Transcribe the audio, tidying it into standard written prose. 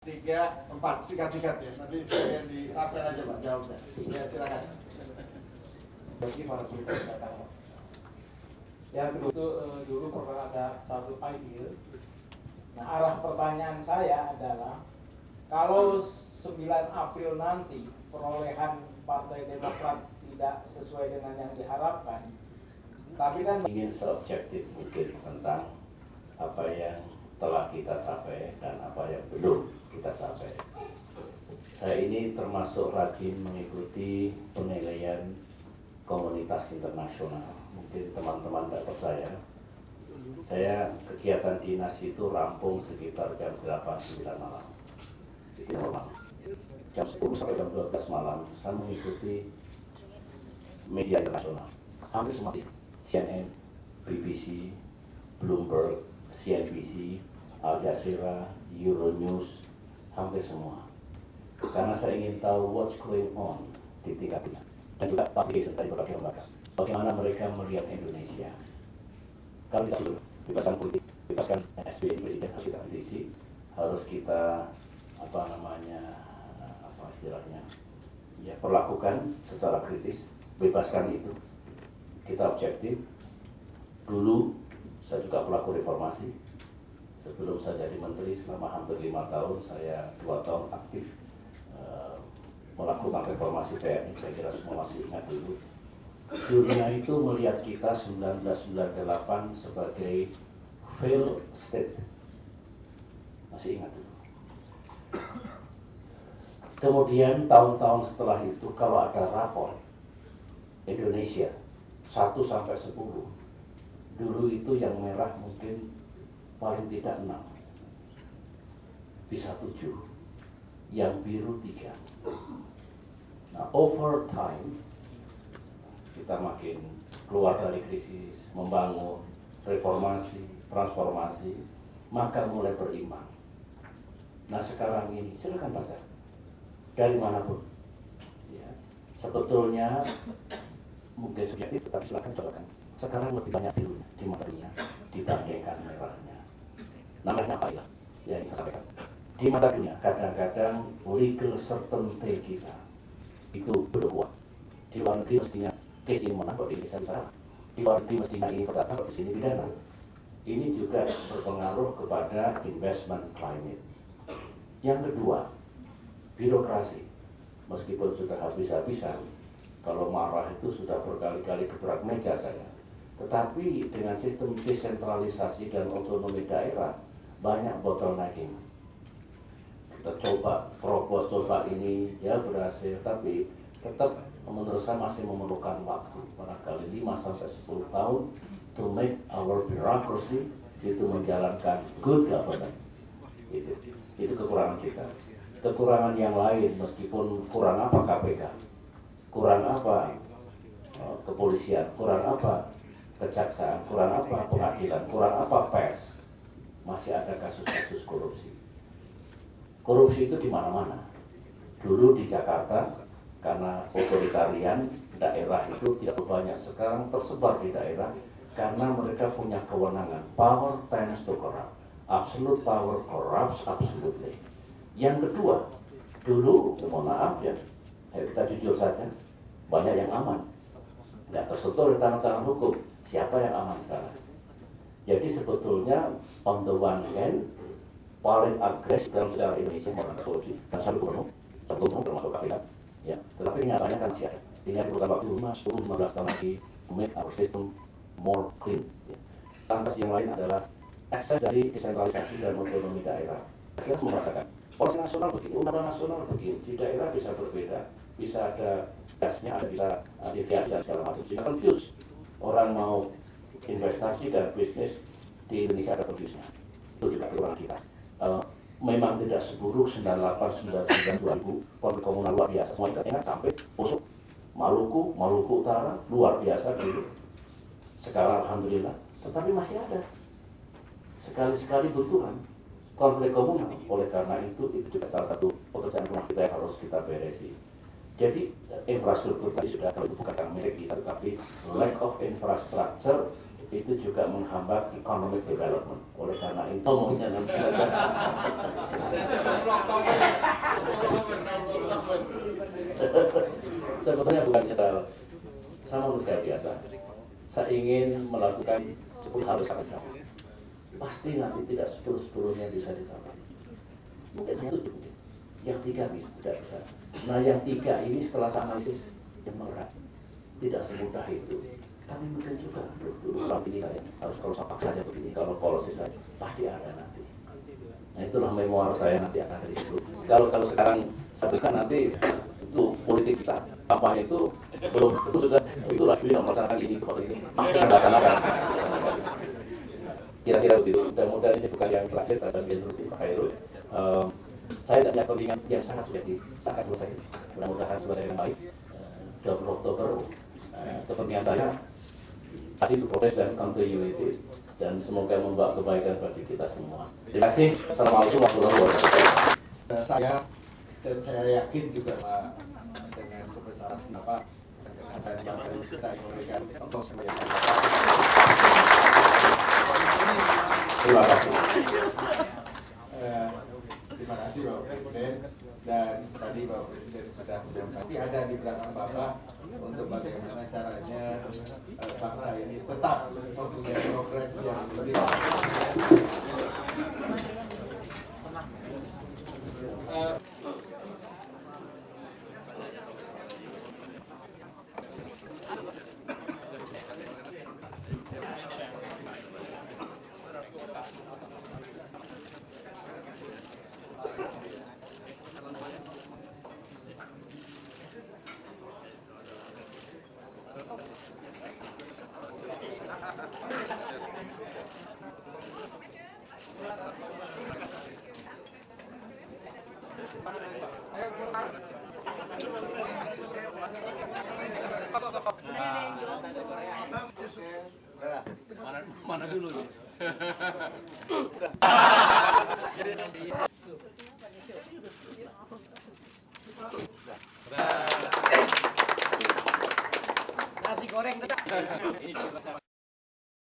3, 4, sikat-sikat ya. Nanti saya di apel aja Pak jawabnya. Ya silakan. Bagi para pendatang. Yang itu dulu pernah ada satu ide. Nah, arah pertanyaan saya adalah kalau 9 April nanti perolehan Partai Demokrat tidak sesuai dengan yang diharapkan, tapi kan ingin seobjektif mungkin tentang apa yang telah kita capai dan apa yang belum kita capai. Saya ini termasuk rajin mengikuti penilaian komunitas internasional. Mungkin teman-teman tidak percaya, saya kegiatan dinas itu rampung sekitar jam 8-9 malam. Jam 10 sampai jam 12 malam saya mengikuti media internasional. Hampir semua, CNN, BBC, Bloomberg, CNBC, Al Jazeera, Euronews, hampir semua. Karena saya ingin tahu what's going on di tingkat dunia. Dan juga publication dari berbagai lembaga. Bagaimana mereka melihat Indonesia. Kalau kita sudah bebaskan politik, bebaskan SBY Presiden, harus kita kritisi, harus kita istilahnya, ya perlakukan secara kritis, bebaskan itu. Kita objektif. Dulu saya juga pelaku reformasi. Sebelum saya jadi menteri selama hampir 5 tahun, saya 2 tahun aktif melakukan reformasi TNI. Saya kira semua masih ingat dulu. Dunia itu melihat kita 1998 sebagai failed state. Masih ingat dulu. Kemudian tahun-tahun setelah itu kalau ada rapor Indonesia 1 sampai 10, dulu itu yang merah mungkin paling tidak 6, bisa 7, yang biru 3. Nah, over time kita makin keluar dari krisis, membangun, reformasi, transformasi, maka mulai berimbang. Nah sekarang ini, silakan baca, dari manapun. Ya, sebetulnya mungkin subjektif, tetapi silakan cobakan. Sekarang lebih banyak birunya di matanya dibandingkan merahnya. Namanya apa ya? Yang saya sampaikan. Di mata dunia, kadang-kadang legal certainty kita itu belum kuat. Di luar negeri mestinya case ini menang, kok di Indonesia bisa. Di luar negeri mestinya ini perdata, kok di sini pidana. Ini juga berpengaruh kepada investment climate. Yang kedua, birokrasi. Meskipun sudah habis-habisan, kalau marah itu sudah berkali-kali gebrak meja saya. Tetapi dengan sistem desentralisasi dan otonomi daerah, banyak bottlenecking. Kita coba, propos coba ini, ya berhasil, tapi tetap menurut saya masih memerlukan waktu, barangkali 5-10 tahun to make our bureaucracy itu menjalankan good governance. Itu kekurangan kita. Kekurangan yang lain, meskipun kurang apa KPK, kurang apa kepolisian, kurang apa kejaksaan, kurang apa pengadilan, kurang apa pers, masih ada kasus-kasus korupsi. Korupsi itu di mana-mana. Dulu di Jakarta, karena otoritarian, daerah itu tidak banyak. Sekarang tersebar di daerah karena mereka punya kewenangan. Power tends to corrupt. Absolute power corrupts absolutely. Yang kedua, dulu, mohon maaf ya, kita jujur saja, banyak yang aman. Nggak tersentuh oleh tanah-tanah hukum. Siapa yang aman sekarang? Jadi sebetulnya, on the one hand, paling agresif dalam sejarah Indonesia melakukan korupsi. Dan satu gubernur termasuk KPK. Ya, tetapi nyatanya kan siapa? Sehingga diperlukan waktu 5, 10, 15 tahun lagi to make our system more clean. Ya. Lantas yang lain adalah akses dari desentralisasi dan otonomi daerah. Kita semua merasakan. Polisi nasional begini, undang-undang nasional begini, di daerah bisa berbeda, bisa ada gasnya, ada bisa deviasi dan segala macam. Sehingga confuse. Orang mau investasi dan bisnis di Indonesia ada confuse-nya. Itu juga kekurangan kita. Memang tidak seburuk 98, 99, 2000 konflik komunal luar biasa. Semua ingat sampai Poso, Maluku Utara luar biasa dulu. Sekarang alhamdulillah, tetapi masih ada. Sekali-sekali berkurang konflik komunal. Oleh karena itu juga salah satu pekerjaan rumah kita yang harus kita beresi. Jadi infrastruktur tadi sudah, kalau itu bukan milik kita, tetapi lack of infrastructure itu juga menghambat economic development. Oleh karena itu ngomongnya nanti Sebetulnya bukan nyesal, saya manusia biasa. Saya ingin melakukan 10 hal besar. Pasti nanti tidak 10-10-nya bisa dicapai. Mungkin hanya 7 mungkin. Yang 3 bisa, tidak bisa. Nah yang 3 ini setelah saya analisis yang berat. Tidak semudah itu. Tapi mungkin juga dulu ini saya harus kalau saya paksa saja begini, kalau polisi saya pasti ada nanti. Nah itulah memoir saya nanti akan dari situ. Kalau sekarang satukan nanti itu politik kita kampanye itu belum itu sudah itulah sudah melaksanakan ini pasti dilaksanakan. Kira-kira begitu. Mudah-mudahan ini bukan yang terakhir dan yang Pak Khairul. Saya tidak punya kepentingan yang sangat sudah sangat selesai. Mudah-mudahan selesai dengan baik. 20 Oktober kepentingan saya tadi itu proses dan continuity dan semoga membawa kebaikan bagi kita semua. Terima kasih. Assalamualaikum warahmatullahi wabarakatuh. Saya dan saya yakin juga Pak dengan kebesaran Bapak dan yang kita memberikan untuk semuanya. Terima kasih. Terima kasih Bapak Presiden, dan tadi Bapak Presiden sudah menyampaikan pasti ada di belakang Bapak untuk bagaimana caranya bangsa ini tetap mempunyai progres yang lebih baik. Mana dulu ya? Nasi goreng tetap.